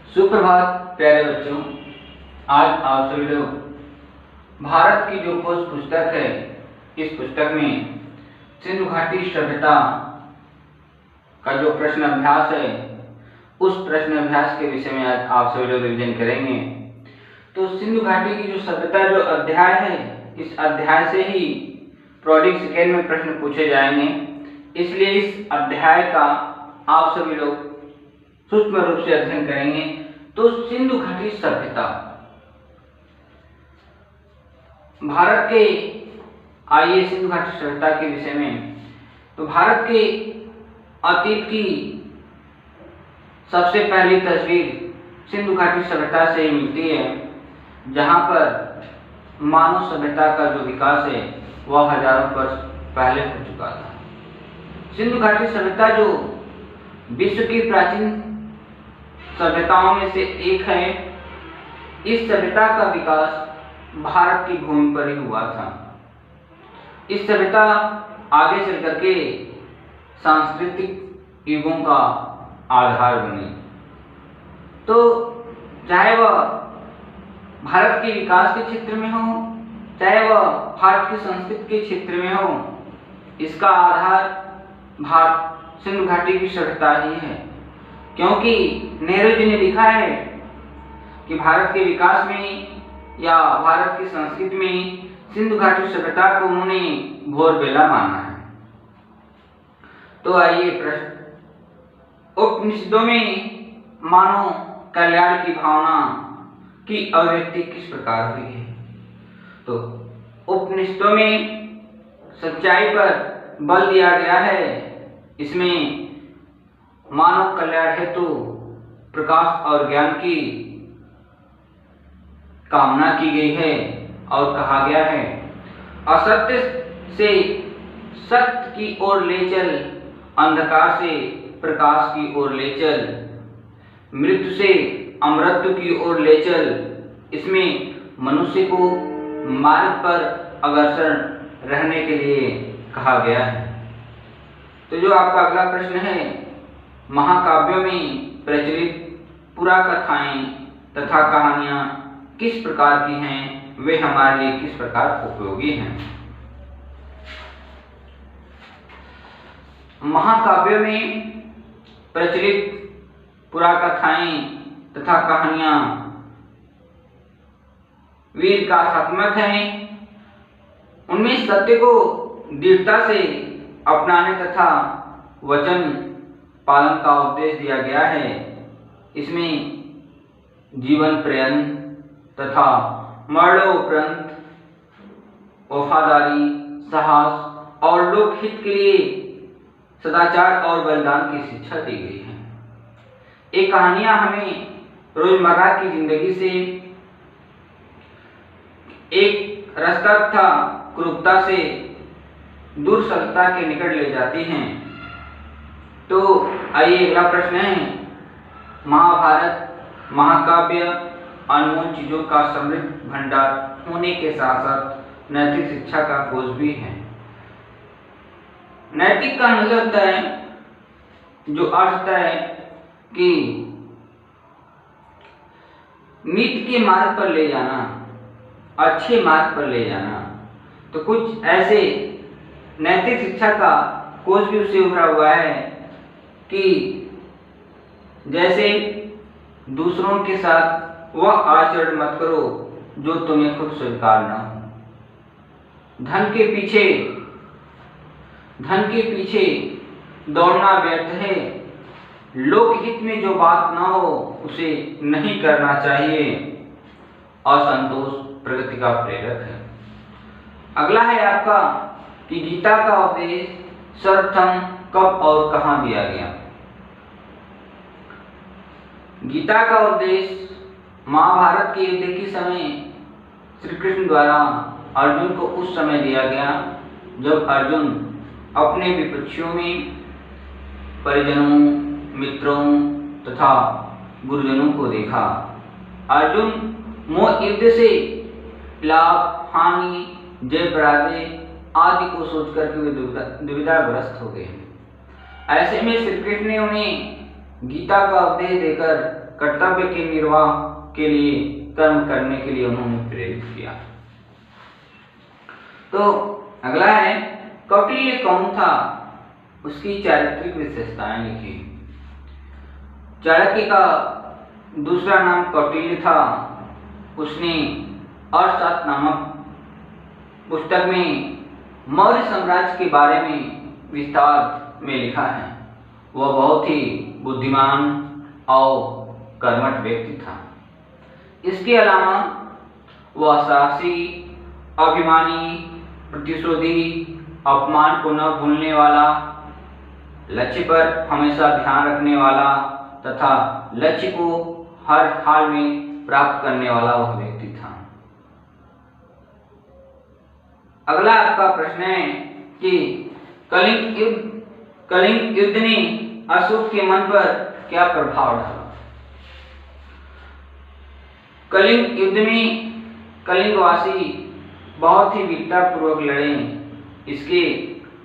सुप्रभात प्यारे बच्चों। आज आप सभी लोग भारत की जो खोज पुस्तक है, इस पुस्तक में सिंधु घाटी सभ्यता का जो प्रश्न अभ्यास है, उस प्रश्न अभ्यास के विषय में आज आप सभी लोग रिवीजन करेंगे। तो सिंधु घाटी की जो सभ्यता जो अध्याय है, इस अध्याय से ही प्रोडिक सेकेंड में प्रश्न पूछे जाएंगे, इसलिए इस अध्याय का आप सभी लोग सूक्ष्म रूप से अध्ययन करेंगे। तो सिंधु घाटी सभ्यता भारत के, आइए सिंधु घाटी सभ्यता के विषय में। तो भारत के अतीत की सबसे पहली तस्वीर सिंधु घाटी सभ्यता से ही मिलती है, जहां पर मानव सभ्यता का जो विकास है वह हजारों वर्ष पहले हो चुका था। सिंधु घाटी सभ्यता जो विश्व की प्राचीन सभ्यताओं में से एक है, इस सभ्यता का विकास भारत की भूमि पर ही हुआ था। इस सभ्यता आगे चल करके सांस्कृतिक युगों का आधार बनी। तो चाहे वह भारत के विकास के क्षेत्र में हो, चाहे वह भारत की संस्कृति के क्षेत्र में हो, इसका आधार भारत सिंधु घाटी की सभ्यता ही है। क्योंकि नेहरू जी ने लिखा है कि भारत के विकास में या भारत की संस्कृति में सिंधु घाटी सभ्यता को उन्होंने भोरबेला माना है। तो आइए प्रश्न, उपनिषदों में मानव कल्याण की भावना की अभिव्यक्ति किस प्रकार हुई है? तो उपनिषदों में सच्चाई पर बल दिया गया है। इसमें मानव कल्याण हेतु प्रकाश और ज्ञान की कामना की गई है और कहा गया है, असत्य से सत्य की ओर ले चल, अंधकार से प्रकाश की ओर ले चल, मृत्यु से अमरत्व की ओर ले चल। इसमें मनुष्य को मार्ग पर अग्रसर रहने के लिए कहा गया है। तो जो आपका अगला प्रश्न है, महाकाव्यों में प्रचलित पुराकथाएं तथा कहानियां किस प्रकार की हैं, वे हमारे लिए किस प्रकार उपयोगी हैं? महाकाव्यों में प्रचलित पुराकथाएं तथा कहानियां वीर गाथात्मक हैं। उनमें सत्य को दृढ़ता से अपनाने तथा वचन पालन का उपदेश दिया गया है। इसमें जीवन पर्यंत तथा मरणोपरांत वफादारी, साहस और लोकहित के लिए सदाचार और बलिदान की शिक्षा दी गई है। ये कहानियां हमें रोजमर्रा की जिंदगी से एक रास्ता तथा क्रूरता से दूर सत्ता के निकट ले जाती हैं। तो आइए अगला प्रश्न है, महाभारत महाकाव्य अनमोल चीजों का समृद्ध भंडार होने के साथ साथ नैतिक शिक्षा का खोज भी है। नैतिक का मतलब होता है, जो अर्थ होता है कि नीति के मार्ग पर ले जाना, अच्छे मार्ग पर ले जाना। तो कुछ ऐसे नैतिक शिक्षा का खोज भी उससे उभरा हुआ है कि जैसे दूसरों के साथ वह आचरण मत करो जो तुम्हें खुद स्वीकार न हो। धन के पीछे दौड़ना व्यर्थ है। लोकहित में जो बात ना हो उसे नहीं करना चाहिए। असंतोष प्रगति का प्रेरक है। अगला है आपका कि गीता का उपदेश सर्वप्रथम कब और कहां दिया गया? गीता का उपदेश महाभारत के युद्ध के समय श्री कृष्ण द्वारा अर्जुन को उस समय दिया गया जब अर्जुन अपने विपक्षियों में परिजनों, मित्रों तथा गुरुजनों को देखा। अर्जुन मोह युद्ध से लाभ, हानि, जय पराजय आदि को सोच करके वे दुविधाग्रस्त हो गए। ऐसे में श्री कृष्ण ने उन्हें गीता का उपदेश देकर कर्तव्य के निर्वाह के लिए, कर्म करने के लिए उन्होंने प्रेरित किया। तो अगला है कौटिल्य कौन था, उसकी चारित्रिक विशेषताएं लिखी। चाणक्य का दूसरा नाम कौटिल्य था। उसने अर्थशास्त्र नामक पुस्तक में मौर्य साम्राज्य के बारे में विस्तार में लिखा है। वह बहुत ही बुद्धिमान और कर्मठ व्यक्ति था। इसके अलावा वह साहसी, अभिमानी, प्रतिशोधी, अपमान को न भूलने वाला, लक्ष्य पर हमेशा ध्यान रखने वाला तथा लक्ष्य को हर हाल में प्राप्त करने वाला वह व्यक्ति था। अगला आपका प्रश्न है कि कलिंग युद्ध ने अशोक के मन पर क्या प्रभाव डाला। कलिंग युद्ध में कलिंगवासी बहुत ही वीरता पूर्वक लड़े। इसके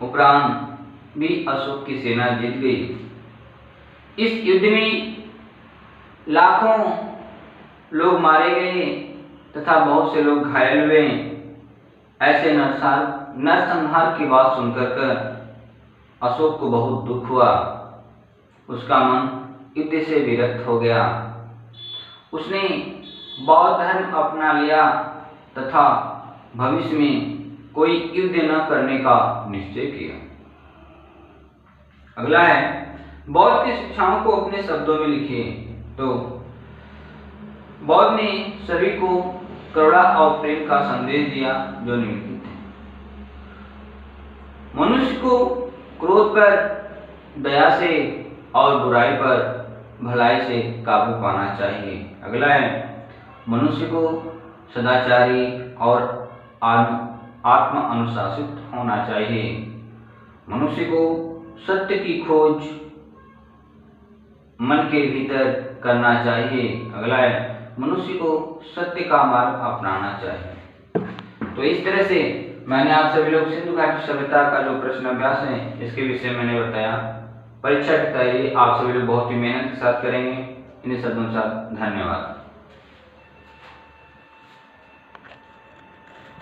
उपरांत भी अशोक की सेना जीत गई। इस युद्ध में लाखों लोग मारे गए तथा बहुत से लोग घायल हुए। ऐसे नरसंहार की बात सुनकर अशोक को बहुत दुख हुआ। उसका मन युद्ध से विरक्त हो गया। उसने बौद्ध धर्म अपना लिया तथा भविष्य में कोई युद्ध न करने का निश्चय किया। अगला है बौद्ध की शिक्षाओं को अपने शब्दों में लिखिए। तो बौद्ध ने सभी को करुणा और प्रेम का संदेश दिया जो निम्नलिखित है। मनुष्य को क्रोध पर दया से और बुराई पर भलाई से काबू पाना चाहिए। अगला है मनुष्य को सदाचारी और आत्म अनुशासित होना चाहिए। मनुष्य को सत्य की खोज मन के भीतर करना चाहिए। अगला है मनुष्य को सत्य का मार्ग अपनाना चाहिए। तो इस तरह से मैंने आप सभी लोग सिंधु घाटी सभ्यता का जो प्रश्न अभ्यास है इसके विषय मैंने बताया। परीक्षा की तैयारी आप सभी लोग बहुत ही मेहनत के साथ करेंगे। इन्हीं शब्दों के साथ धन्यवाद।